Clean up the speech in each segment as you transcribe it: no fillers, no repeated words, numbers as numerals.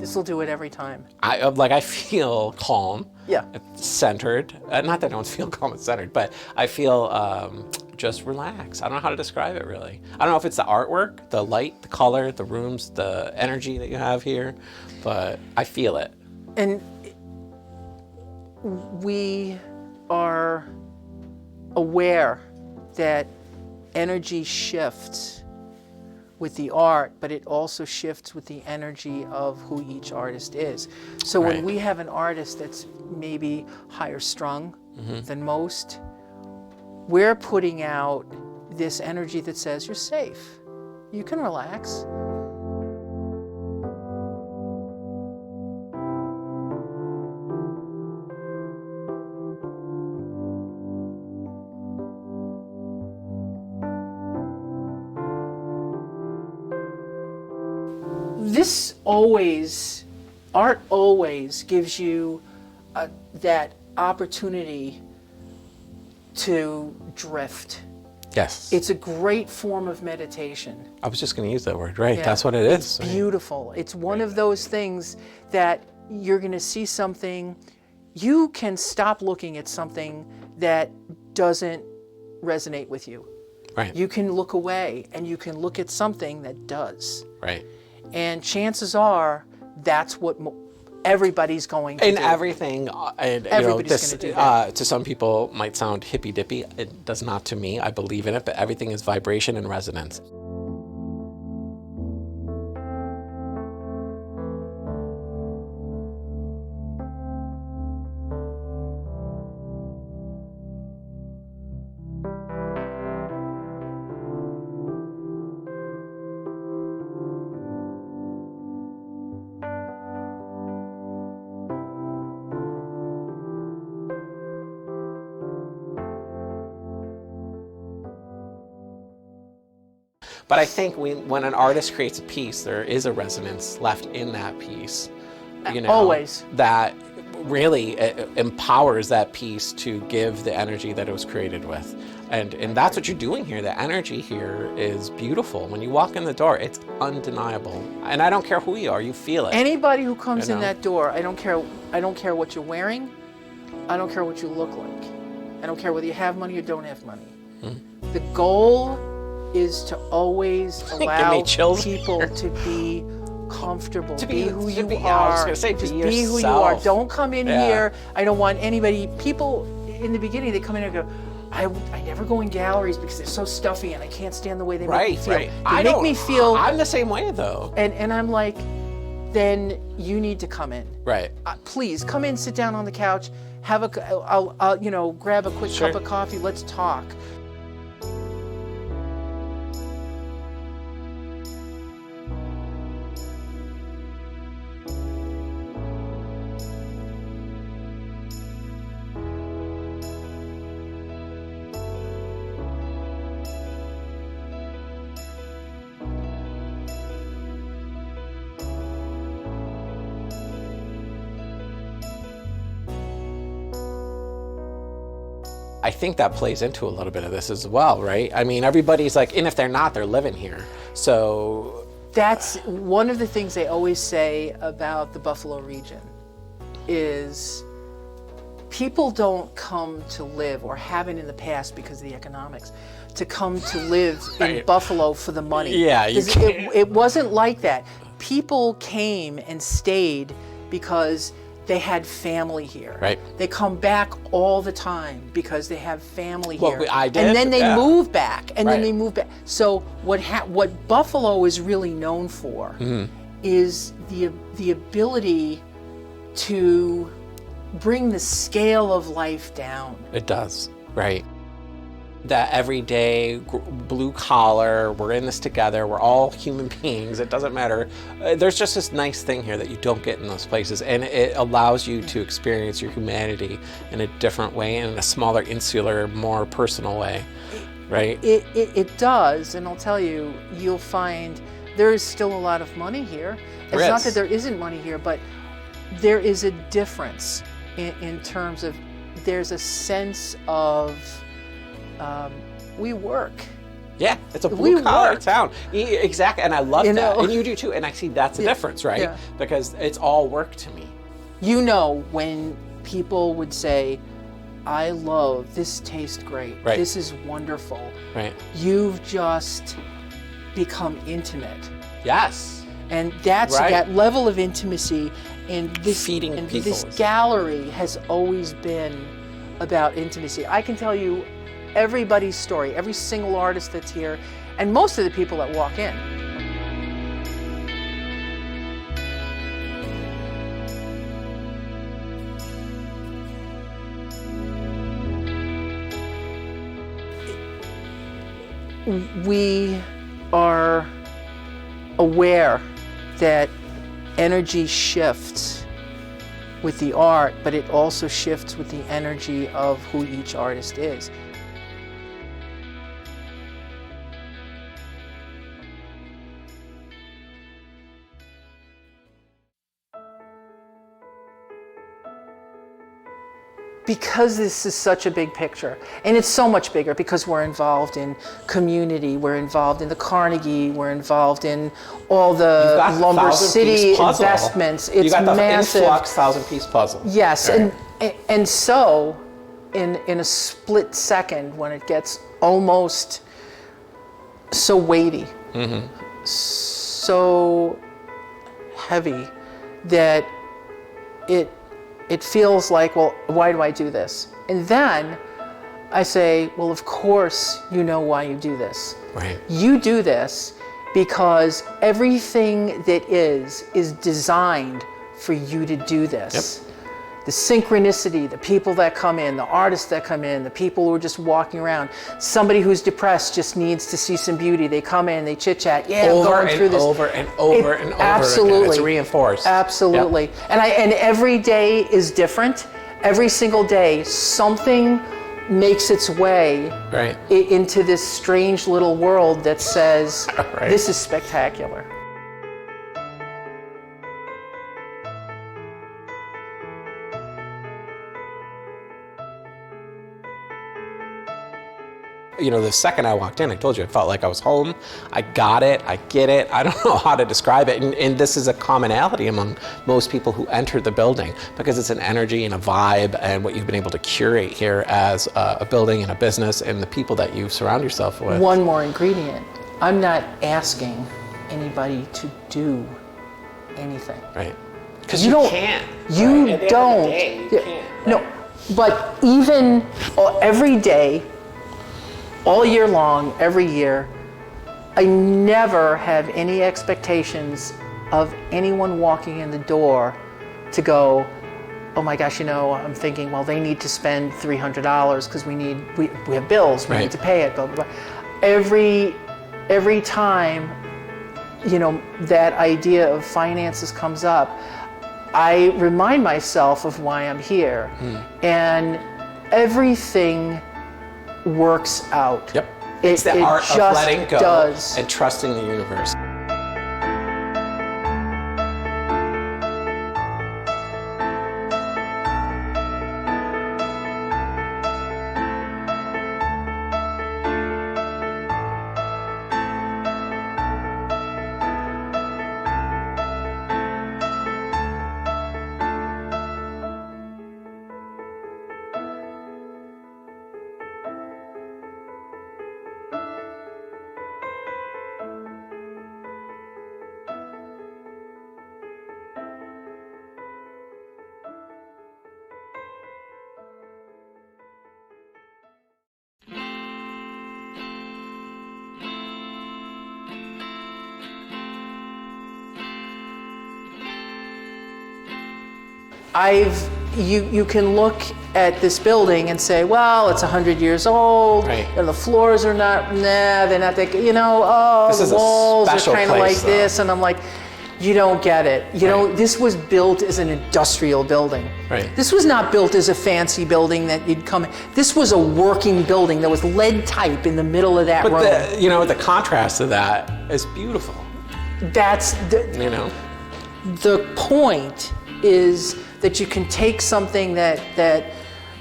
This will do it every time. I feel calm. Yeah. Centered. Not that I don't feel calm and centered, but I feel just relaxed. I don't know how to describe it really. I don't know if it's the artwork, the light, the color, the rooms, the energy that you have here, but I feel it. And we are aware that energy shifts with the art, but it also shifts with the energy of who each artist is. So Right. when we have an artist that's maybe higher strung than most, we're putting out this energy that says you're safe. You can relax. Art always gives you that opportunity to drift. Yes. It's a great form of meditation. I was just going to use that word, right? Yeah. That's what it is. It's beautiful. It's one of those things that you're going to see something, you can stop looking at something that doesn't resonate with you. Right. You can look away and you can look at something that does. Right. And chances are that's what everybody's going to And do. everything, Everybody's gonna do that. To some people might sound hippy-dippy. It does not to me. I believe in it, but everything is vibration and resonance. But I think when an artist creates a piece, there is a resonance left in that piece. Always. That really empowers that piece to give the energy that it was created with. And that's what you're doing here. The energy here is beautiful. When you walk in the door, it's undeniable. And I don't care who you are, you feel it. Anybody who comes in that door, I don't care what you're wearing, I don't care what you look like. I don't care whether you have money or don't have money. The goal is to always allow people to be comfortable, to be who you are. I was going to say, just be be who you are. yourself. Don't come in here. I don't want anybody. People in the beginning, they come in and go, I never go in galleries because they're so stuffy and I can't stand the way they make me feel. Right. They make me feel. I'm the same way though. And I'm like, then you need to come in. Right. Please come in, sit down on the couch, have I'll grab a quick cup of coffee. Let's talk. I think that plays into a little bit of this as well, right? I mean, everybody's like, and if they're not, they're living here. So that's one of the things they always say about the Buffalo region is people don't come to live, or haven't in the past because of the economics, to come to live in Buffalo for the money. Yeah, it wasn't like that. People came and stayed because they had family here. Right. They come back all the time because they have family here. I did. And then they move back, and then Right. they move back. So what Buffalo is really known for is the ability to bring the scale of life down. It does, right? That everyday blue collar, we're in this together, we're all human beings, it doesn't matter. There's just this nice thing here that you don't get in those places, and it allows you to experience your humanity in a different way, in a smaller, insular, more personal way, right? It does, and I'll tell you, you'll find there is still a lot of money here. It's not that there isn't money here, but there is a difference in terms of, there's a sense of, we work Yeah, it's a We blue-collar work. town. Exactly, and I love You that. know? And you do too. And I see that's the difference, right? Yeah. Because it's all work to me. You know, when people would say, I love, this tastes great, Right. this is wonderful, Right. you've just become intimate. Yes. And that's Right. that level of intimacy, and this Feeding and people. this gallery has always been about intimacy. I can tell you everybody's story, every single artist that's here, and most of the people that walk in. We are aware that energy shifts with the art, but it also shifts with the energy of who each artist is. Because this is such a big picture, and it's so much bigger because we're involved in community, we're involved in the Carnegie, we're involved in all the Got the Lumber 1,000-piece City puzzle. investments. You It's got the massive. influx 1,000-piece puzzle. Yes, Right. and so in a split second, when it gets almost so weighty, so heavy, that it feels like, well, why do I do this? And then I say, well, of course you know why you do this. Right. You do this because everything that is designed for you to do this. The synchronicity, the people that come in, the artists that come in, the people who are just walking around. Somebody who's depressed just needs to see some beauty. They come in, they chit chat. Yeah, I'm going through this. Over and over and over Absolutely. again. It's reinforced. Absolutely. Yep. And every day is different. Every single day, something makes its way Right. into this strange little world that says, Right. this is spectacular. You know, the second I walked in, I told you, I felt like I was home. I got it. I get it. I don't know how to describe it. And this is a commonality among most people who enter the building because it's an energy and a vibe and what you've been able to curate here as a building and a business and the people that you surround yourself with. One more ingredient. I'm not asking anybody to do anything. Right. Because You you don't- can't. You right? At the end of the don't. day, you Yeah, can't. No, but even every day, all year long, every year, I never have any expectations of anyone walking in the door to go, oh my gosh, you know, I'm thinking, well, they need to spend $300 because we have bills, we Right. need to pay it, blah, blah, blah. Every time, you know, that idea of finances comes up, I remind myself of why I'm here. And everything works out. Yep. It's the it art of just letting go does. and trusting the universe. You can look at this building and say, well, it's 100 years old, Right. and the floors are not, they're not that, you know, This is the a walls are special kind of place, like this, and I'm like, you don't get it. You know, Right. this was built as an industrial building. Right. This was not built as a fancy building that you'd come in. This was a working building. There was lead type in the middle of that room. But you know, the contrast to that is beautiful. That's You know. the point is that you can take something that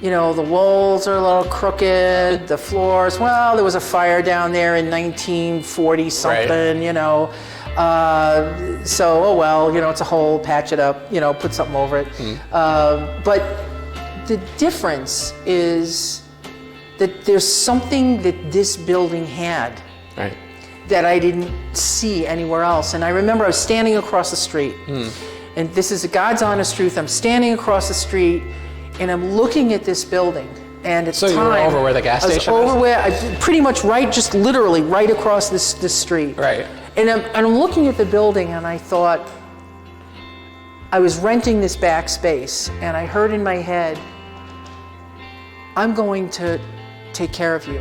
You know, the walls are a little crooked, the floors, well, there was a fire down there in 1940 something, Right. you know. So, oh well, you know, it's a hole, patch it up, you know, put something over it. But the difference is that there's something that this building had Right. that I didn't see anywhere else. And I remember I was standing across the street, and this is God's honest truth. I'm standing across the street, and I'm looking at this building. And at So the you time, were over where the gas station I was is? over where, pretty much right, just literally right across this street. Right. And I'm looking at the building, and I thought, I was renting this back space, and I heard in my head, I'm going to take care of you.